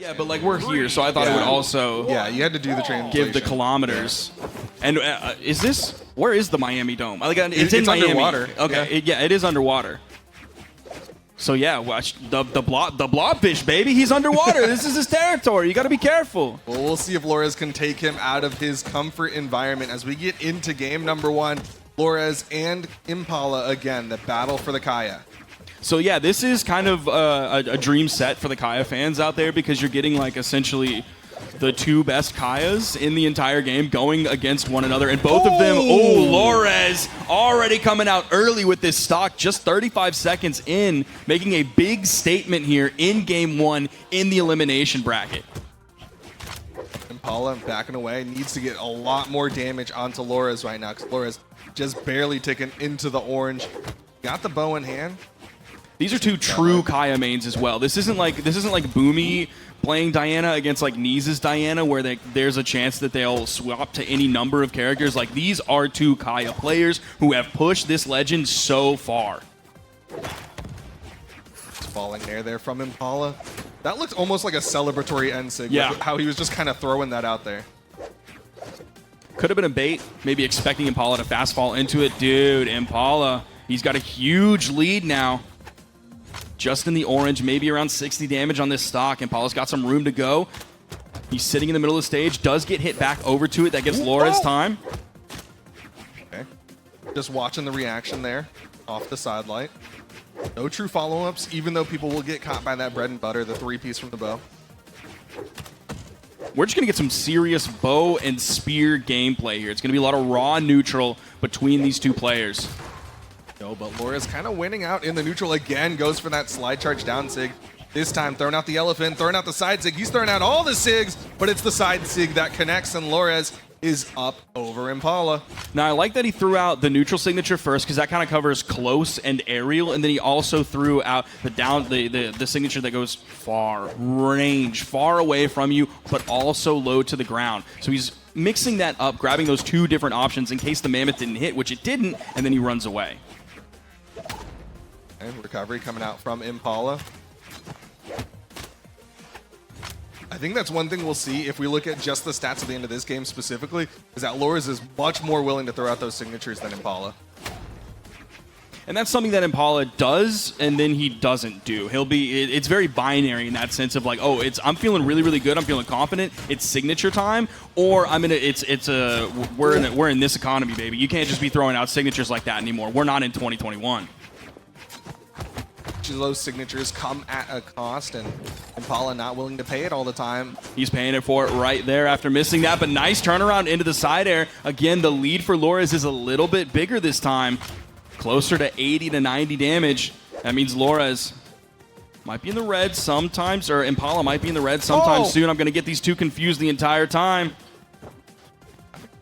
Yeah, but like we're here, so I thought it would also Yeah, you had to do the translation. give the kilometers. And is this, where is the Miami Dome? Like, it's in Miami. Underwater. Okay, yeah, it is underwater. So yeah, watch the blobfish, baby. He's underwater. This is his territory. You got to be careful. Well, we'll see if Lores can take him out of his comfort environment as we get into game number 1. Lores and Impala again, the battle for the Kaya. So yeah, this is kind of a dream set for the Kaya fans out there because you're getting like essentially the 2 best Kayas in the entire game going against one another, and both of them, Lores already coming out early with this stock, just 35 seconds in, making a big statement here in game 1 in the elimination bracket. Impala backing away, needs to get a lot more damage onto Lores right now because Lores just barely ticking into the orange. Got the bow in hand. These are 2 true Kaya mains as well. This isn't like Boomy playing Diana against like Neeze's Diana where there's a chance that they'll swap to any number of characters. Like, these are 2 Kaya players who have pushed this legend so far. It's falling there from Impala. That looks almost like a celebratory end sig. Yeah. How he was just kind of throwing that out there. Could have been a bait, maybe expecting Impala to fast fall into it. Dude, Impala, he's got a huge lead now. Just in the orange, maybe around 60 damage on this stock. Impala's got some room to go. He's sitting in the middle of the stage, does get hit back over to it. That gives Lores time. Okay. Just watching the reaction there off the side light. No true follow-ups, even though people will get caught by that bread and butter, the 3-piece from the bow. We're just going to get some serious bow and spear gameplay here. It's going to be a lot of raw neutral between these 2 players. No, but Lores kind of winning out in the neutral again, goes for that slide charge down sig. This time throwing out the elephant, throwing out the side sig. He's throwing out all the sigs, but it's the side sig that connects, and Lores is up over Impala. Now, I like that he threw out the neutral signature first because that kind of covers close and aerial, and then he also threw out the signature that goes far range, far away from you, but also low to the ground. So he's mixing that up, grabbing those 2 different options in case the Mammoth didn't hit, which it didn't, and then he runs away. And recovery coming out from Impala. I think that's one thing we'll see if we look at just the stats at the end of this game specifically, is that Lores is much more willing to throw out those signatures than Impala. And that's something that Impala does, and then he doesn't do. It's very binary in that sense of like, oh, I'm feeling really, really good. I'm feeling confident. It's signature time, or we're in this economy, baby. You can't just be throwing out signatures like that anymore. We're not in 2021. Those signatures come at a cost, and Impala not willing to pay it all the time. He's paying it for it right there after missing that, but nice turnaround into the side air. Again, the lead for Lores is a little bit bigger this time, closer to 80 to 90 damage. That means Lores might be in the red sometimes, or Impala might be in the red sometime soon. I'm going to get these 2 confused the entire time.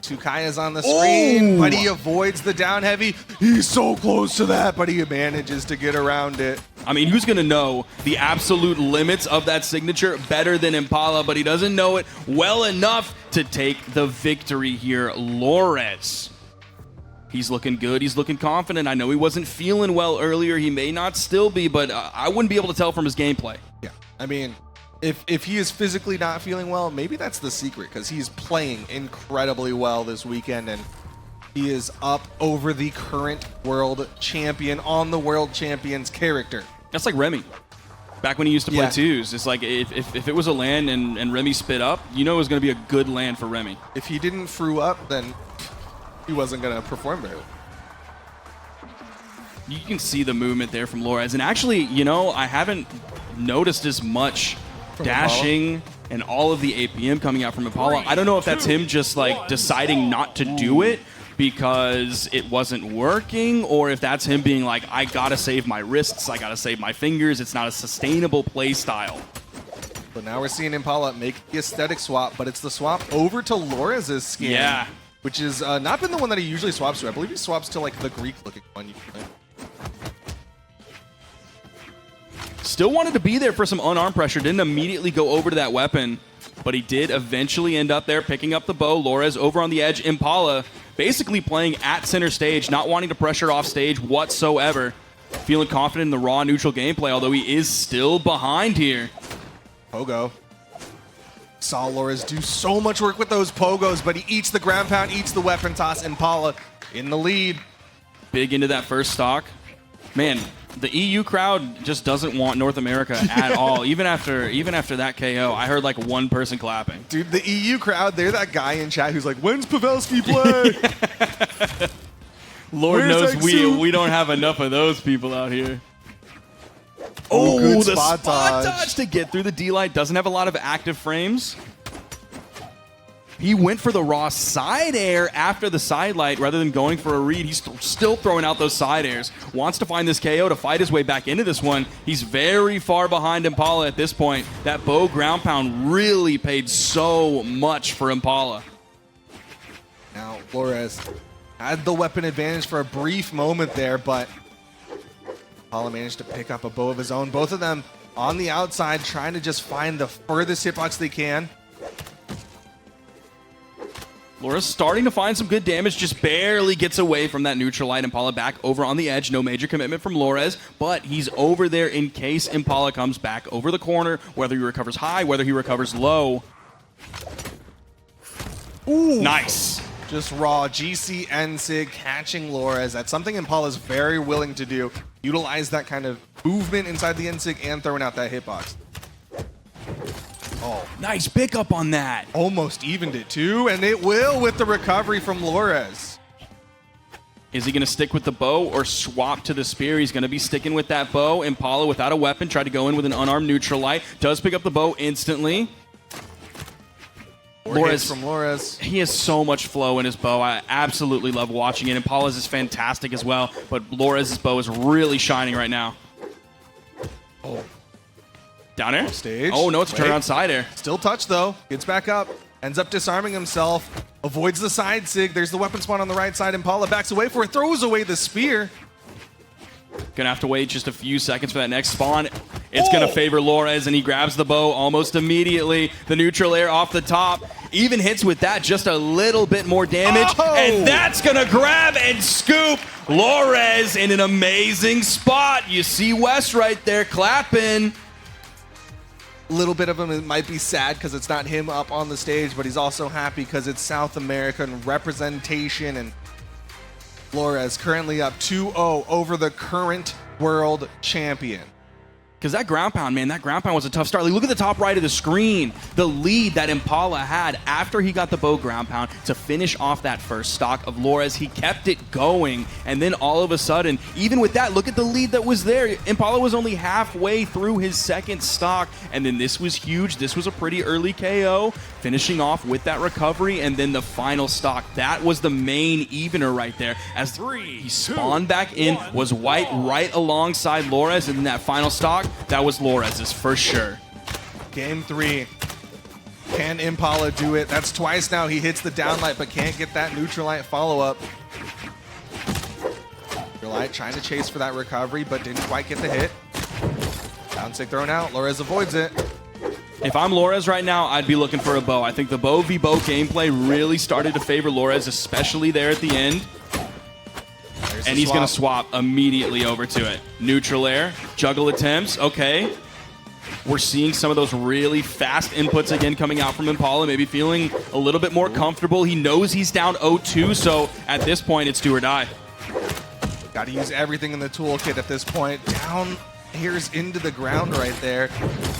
2 Kayas on the screen, but he avoids the down heavy. He's so close to that, but he manages to get around it. I mean, who's going to know the absolute limits of that signature better than Impala, but he doesn't know it well enough to take the victory here. Lores, he's looking good. He's looking confident. I know he wasn't feeling well earlier. He may not still be, but I wouldn't be able to tell from his gameplay. Yeah, I mean, if he is physically not feeling well, maybe that's the secret, because he's playing incredibly well this weekend, and he is up over the current world champion on the world champion's character. That's like Remy. Back when he used to play twos, it's like if it was a LAN and Remy spit up, you know it was going to be a good LAN for Remy. If he didn't threw up, then he wasn't going to perform very well. You can see the movement there from Lores, and actually, you know, I haven't noticed as much from dashing Impala and all of the APM coming out from Impala. I don't know if that's him just like deciding not to do it because it wasn't working, or if that's him being like, I gotta save my wrists, I gotta save my fingers. It's not a sustainable play style. But now we're seeing Impala make the aesthetic swap, but it's the swap over to Lores' skin. Yeah. Which is not been the one that he usually swaps to. I believe he swaps to like the Greek-looking one usually. Still wanted to be there for some unarmed pressure. Didn't immediately go over to that weapon, but he did eventually end up there picking up the bow. Lores over on the edge. Impala basically playing at center stage, not wanting to pressure off stage whatsoever. Feeling confident in the raw neutral gameplay, although he is still behind here. Pogo saw Lores do so much work with those pogos, but he eats the ground pound, eats the weapon toss. Impala in the lead. Big into that first stock. Man, the EU crowd just doesn't want North America at all. Even after that KO, I heard like one person clapping. Dude, the EU crowd, they're that guy in chat who's like, when's Pavelski play? Lord Where's knows Exu? we don't have enough of those people out here. Good the spot spot dodge. dodge to get through the D-Light. Doesn't have a lot of active frames. He went for the raw side air after the side light rather than going for a read. He's still throwing out those side airs. Wants to find this KO to fight his way back into this one. He's very far behind Impala at this point. That bow ground pound really paid so much for Impala. Now, Flores had the weapon advantage for a brief moment there, but Impala managed to pick up a bow of his own. Both of them on the outside trying to just find the furthest hitbox they can. Laura's starting to find some good damage, just barely gets away from that neutral light. Impala back over on the edge. No major commitment from Lores, but he's over there in case Impala comes back over the corner, whether he recovers high, whether he recovers low. Ooh. Nice. Just raw GC NSIG catching Lores. That's something Impala's very willing to do. Utilize that kind of movement inside the NSIG and throwing out that hitbox. Oh, Nice pickup on that. almost evened it too, and it will with the recovery from Lores. Is he going to stick with the bow or swap to the spear? He's going to be sticking with that bow. Impala without a weapon, tried to go in with an unarmed neutral light. Does pick up the bow instantly. Lores from Lores. He has so much flow in his bow. I absolutely love watching it. Impala's is fantastic as well, but Lores' bow is really shining right now. Oh, Down air? stage. Oh, no, it's a Wait. turnaround side air. Still touched though. Gets back up. Ends up disarming himself. Avoids the side sig. There's the weapon spawn on the right side. Impala backs away for it. Throws away the spear. Gonna have to wait just a few seconds for that next spawn. It's gonna favor Lores, and he grabs the bow almost immediately. The neutral air off the top. Even hits with that just a little bit more damage. Oh! And that's gonna grab and scoop Lores in an amazing spot. You see Wes right there clapping. Little bit of him might be sad because it's not him up on the stage, but he's also happy because it's South American representation, and Flores currently up 2-0 over the current world champion. Because that ground pound, man, that ground pound was a tough start. Like, look at the top right of the screen. The lead that Impala had after he got the bow ground pound to finish off that first stock of Lores. He kept it going. And then all of a sudden, even with that, look at the lead that was there. Impala was only halfway through his second stock. And then this was huge. This was a pretty early KO, finishing off with that recovery. And then the final stock. That was the main evener right there. As he spawned back in, was white right alongside Lores. And then that final stock, that was Lores' for sure. Game 3. Can Impala do it? That's twice now. He hits the downlight, but can't get that neutral light follow-up. Neutral light trying to chase for that recovery, but didn't quite get the hit. Down sig thrown out. Lores avoids it. If I'm Lores right now, I'd be looking for a bow. I think the bow v bow gameplay really started to favor Lores, especially there at the end. And he's going to swap immediately over to it. Neutral air, juggle attempts, okay. We're seeing some of those really fast inputs again coming out from Impala, maybe feeling a little bit more comfortable. He knows he's down 0-2, so at this point, it's do or die. Got to use everything in the toolkit at this point. Down here's into the ground right there.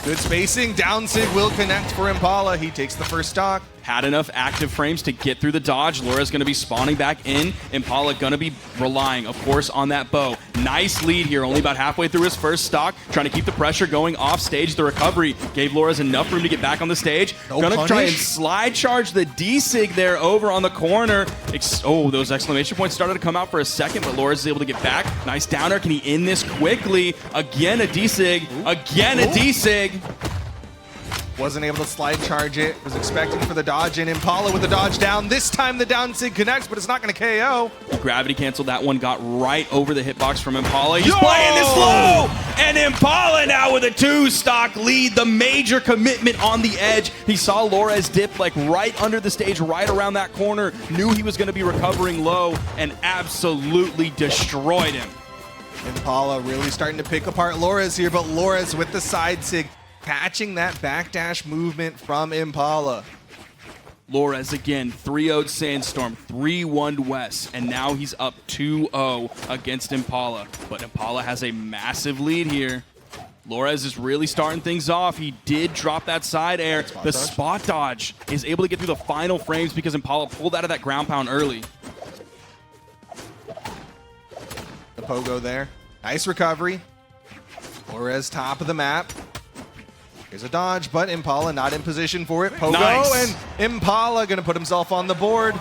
Good spacing. Down sig will connect for Impala. He takes the first stock. Had enough active frames to get through the dodge. Laura's going to be spawning back in. Impala going to be relying, of course, on that bow. Nice lead here, only about halfway through his first stock. Trying to keep the pressure going off stage. The recovery gave Laura's enough room to get back on the stage. Going to try and slide charge the D-Sig there over on the corner. Oh, those exclamation points started to come out for a second, but Laura's is able to get back. Nice downer. Can he end this quickly? Again, a D-Sig. Again, a D-Sig. Wasn't able to slide charge it. Was expecting for the dodge in. Impala with the dodge down. This time the down sig connects, but it's not going to KO. He gravity canceled that one, got right over the hitbox from Impala. He's playing this low! And Impala now with a 2-stock lead. The major commitment on the edge. He saw Lores dip like right under the stage, right around that corner. Knew he was going to be recovering low and absolutely destroyed him. Impala really starting to pick apart Lores here, but Lores with the side sig catching that backdash movement from Impala. Lores again, 3-0'd Sandstorm, 3-1'd West, and now he's up 2-0 against Impala. But Impala has a massive lead here. Lores is really starting things off. He did drop that side air. The spot dodge is able to get through the final frames because Impala pulled out of that ground pound early. The pogo there. Nice recovery. Lores top of the map. Here's a dodge, but Impala not in position for it. Pogo Nice. and Impala going to put himself on the board.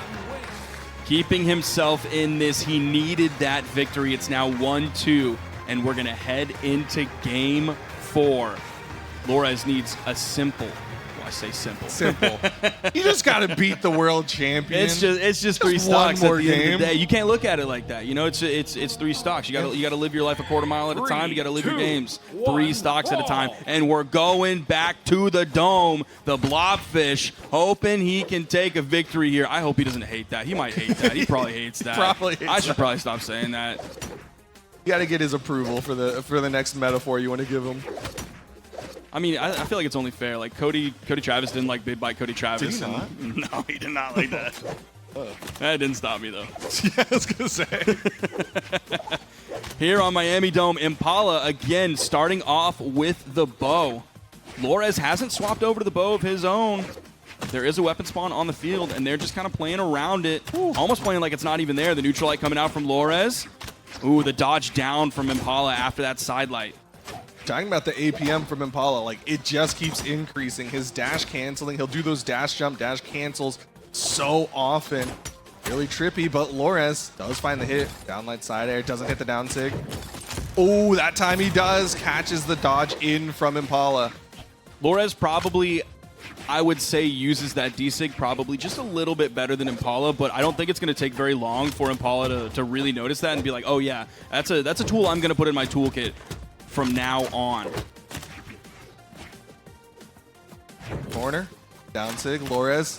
Keeping himself in this, he needed that victory. It's now 1-2, and we're going to head into game 4. Lores needs a simple. Well, I say simple. Simple. You just got to beat the world champion. It's just 3 one stocks more at the end game. of the day. You can't look at it like that. You know, it's 3 stocks. You got to live your life a quarter mile at a time. You got to live your games 3 stocks at a time. And we're going back to the dome. The Blobfish, hoping he can take a victory here. I hope he doesn't hate that. He might hate that. He probably hates that. Probably hates I should that. probably stop saying that. You got to get his approval for the next metaphor you want to give him. I mean, I feel like it's only fair. Like Cody Travis didn't like bid by Cody Travis. Did he not? And, no, he did not like that. That didn't stop me though. Yeah, I was gonna say. Here on Miami Dome, Impala again starting off with the bow. Lores hasn't swapped over to the bow of his own. There is a weapon spawn on the field, and they're just kind of playing around it. Almost playing like it's not even there. The neutral light coming out from Lores. Ooh, the dodge down from Impala after that side light. Talking about the APM from Impala, like it just keeps increasing. His dash canceling, he'll do those dash jump, dash cancels so often. Really trippy, but Lores does find the hit. Downlight side air, doesn't hit the down sig. Oh, that time he does. Catches the dodge in from Impala. Lores probably, I would say, uses that D-Sig probably just a little bit better than Impala, but I don't think it's going to take very long for Impala to really notice that and be like, oh yeah, that's a tool I'm going to put in my toolkit from now on. Corner, down sig, Lores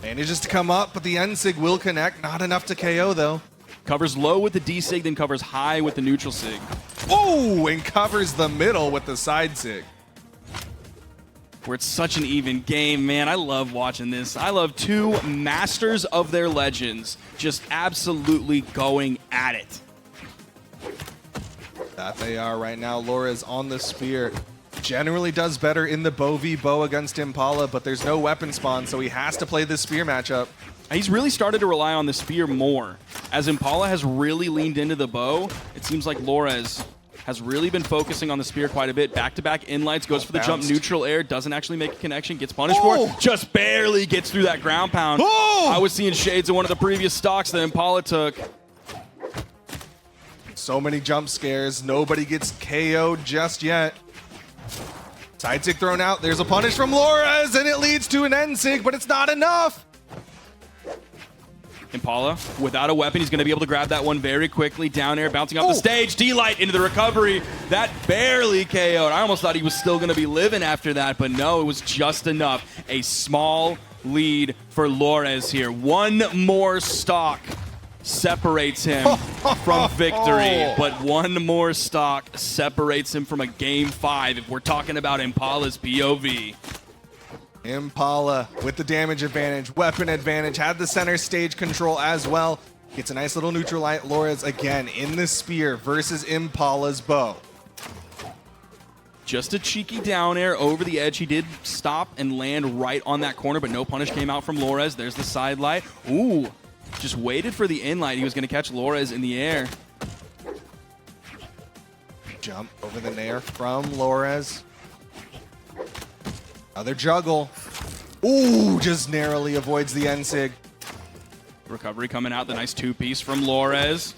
manages to come up, but the end sig will connect. Not enough to KO though. Covers low with the D-Sig, then covers high with the neutral Sig. Oh, and covers the middle with the side sig. Where it's such an even game, man. I love watching this. I love 2 masters of their legends just absolutely going at it. That they are right now. Lores on the spear. Generally does better in the bow v bow against Impala, but there's no weapon spawn, so he has to play this spear matchup. He's really started to rely on the spear more. As Impala has really leaned into the bow, it seems like Lores has really been focusing on the spear quite a bit. Back-to-back inlights, goes for the jump neutral air, doesn't actually make a connection, gets punished for it, just barely gets through that ground pound. I was seeing shades of one of the previous stocks that Impala took. So many jump scares. Nobody gets KO'd just yet. Side sig thrown out. There's a punish from Lores, and it leads to an end sig, but it's not enough. Impala, without a weapon, he's going to be able to grab that one very quickly. Down air, bouncing off the stage. D-Light into the recovery. That barely KO'd. I almost thought he was still going to be living after that, but no, it was just enough. A small lead for Lores here. One more stock separates him from victory, but one more stock separates him from a game 5 if we're talking about Impala's POV. Impala with the damage advantage, weapon advantage, had the center stage control as well. Gets a nice little neutral light. Lores again in the spear versus Impala's bow. Just a cheeky down air over the edge. He did stop and land right on that corner, but no punish came out from Lores. There's the side light. Ooh. Just waited for the in light. He was going to catch Lores in the air. Jump over the nair from Lores. Another juggle. Ooh, just narrowly avoids the end sig. Recovery coming out. The nice 2-piece from Lores.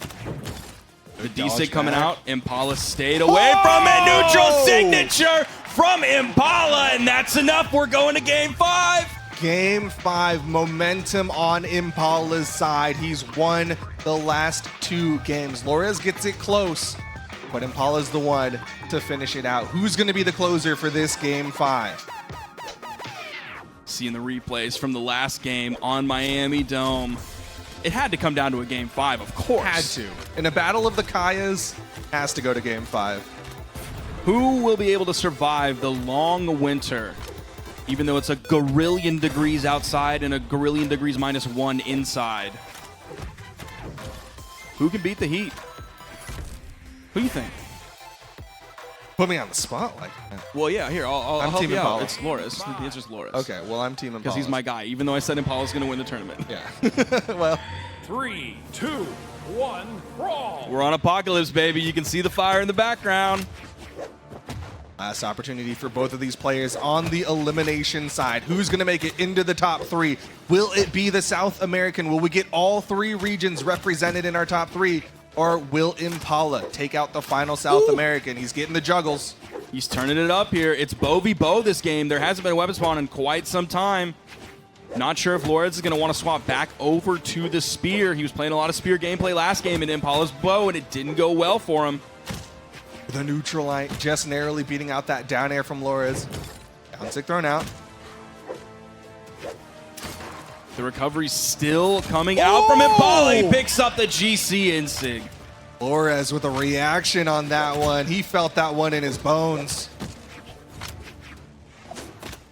The D-Sig coming out. Impala stayed away from it. Neutral signature from Impala, and that's enough. We're going to game 5. Game 5, momentum on Impala's side. He's won the last 2 games. Lores gets it close, but Impala's the one to finish it out. Who's going to be the closer for this game 5? Seeing the replays from the last game on Miami Dome. It had to come down to a game 5, of course. Had to. In a battle of the Kayas, has to go to game 5. Who will be able to survive the long winter, even though it's a gorillion degrees outside and a gorillion degrees -1 inside? Who can beat the heat? Who do you think? Put me on the spot like that. Well, yeah, here, I'll I'm help Team you Impala. out. It's Loris. The answer's Loris. Okay, well, I'm Team Impala. Because he's my guy, even though I said Impala's going to win the tournament. Yeah. Well, 3, 2, 1, brawl! We're on Apocalypse, baby. You can see the fire in the background. last opportunity for both of these players on the elimination side. Who's going to make it into the top 3? Will it be the South American? Will we get all 3 regions represented in our top 3? Or will Impala take out the final South American? He's getting the juggles. He's turning it up here. It's Bo v Bo this game. There hasn't been a weapon spawn in quite some time. Not sure if Lorenz is going to want to swap back over to the Spear. He was playing a lot of Spear gameplay last game in Impala's Bow, and it didn't go well for him. The neutral light just narrowly beating out that down air from Lores. Down sick thrown out. The recovery's still coming out from Impala. He picks up the GC Insig. Lores with a reaction on that one. He felt that one in his bones.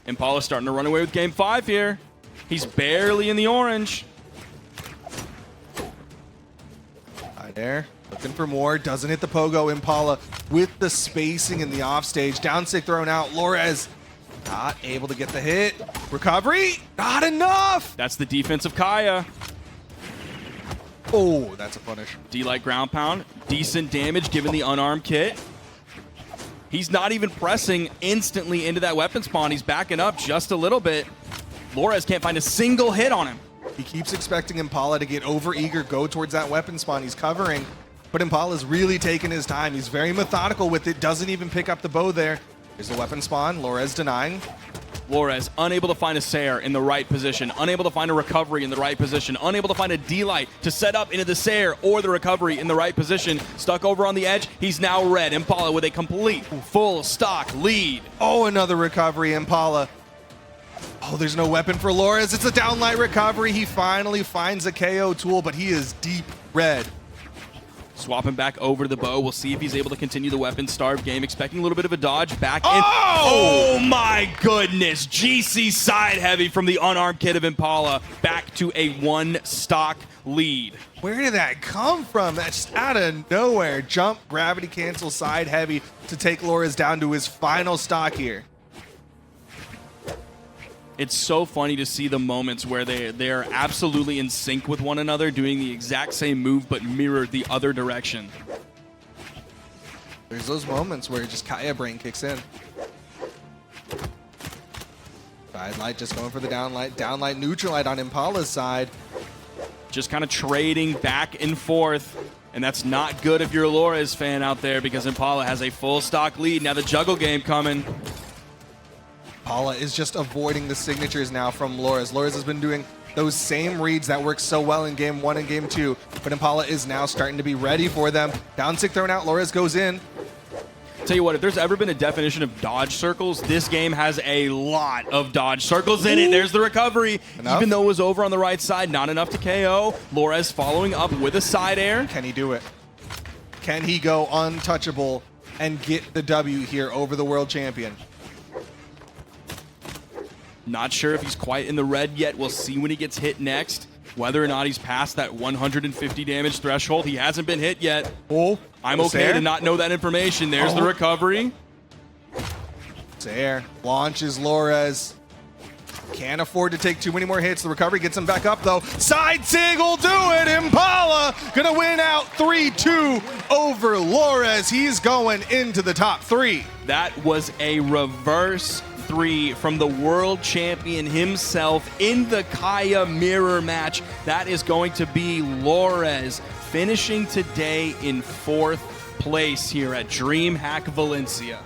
Impala starting to run away with game 5 here. He's barely in the orange. Right there. Looking for more. Doesn't hit the pogo. Impala with the spacing in the offstage. Down sick thrown out. Lores not able to get the hit. Recovery. Not enough. That's the defense of Kaya. Oh, that's a punish. D-Light ground pound. Decent damage given the unarmed kit. He's not even pressing instantly into that weapon spawn. He's backing up just a little bit. Lores can't find a single hit on him. He keeps expecting Impala to get over eager, go towards that weapon spawn. He's covering, but Impala's really taking his time. He's very methodical with it. Doesn't even pick up the bow there. Here's the weapon spawn. Lores denying. Lores unable to find a Sair in the right position, unable to find a recovery in the right position, unable to find a D-Light to set up into the Sair or the recovery in the right position. Stuck over on the edge. He's now red. Impala with a complete full stock lead. Oh, another recovery. Impala. Oh, there's no weapon for Lores. It's a downlight recovery. He finally finds a KO tool, but he is deep red. Swapping back over to the bow. We'll see if he's able to continue the weapon starved game. Expecting a little bit of a dodge back in. Oh my goodness. GC side heavy from the unarmed kid of Impala. Back to a 1 stock lead. Where did that come from? That's just out of nowhere. Jump, gravity cancel, side heavy to take Lores down to his final stock here. It's so funny to see the moments where they're absolutely in sync with one another, doing the exact same move but mirrored the other direction. There's those moments where just Kaya brain kicks in. Side light just going for the downlight neutral light on Impala's side. Just kind of trading back and forth. And that's not good if you're a Lores fan out there, because Impala has a full stock lead. Now the juggle game coming. Impala is just avoiding the signatures now from Lores. Lores has been doing those same reads that worked so well in game 1 and game 2, but Impala is now starting to be ready for them. Down sick thrown out, Lores goes in. Tell you what, if there's ever been a definition of dodge circles, this game has a lot of dodge circles in it. There's the recovery. Enough? Even though it was over on the right side, not enough to KO. Lores following up with a side air. Can he do it? Can he go untouchable and get the W here over the world champion? Not sure if he's quite in the red yet. We'll see when he gets hit next. Whether or not he's past that 150 damage threshold. He hasn't been hit yet. Oh, I'm okay to not know that information. There's the recovery. Sair launches Lores. Can't afford to take too many more hits. The recovery gets him back up, though. Side sig will do it. Impala gonna win out 3-2 over Lores. He's going into the top 3. That was a reverse 3 from the world champion himself in the Kaya mirror match. That is going to be Lores, finishing today in 4th place here at Dreamhack Valencia.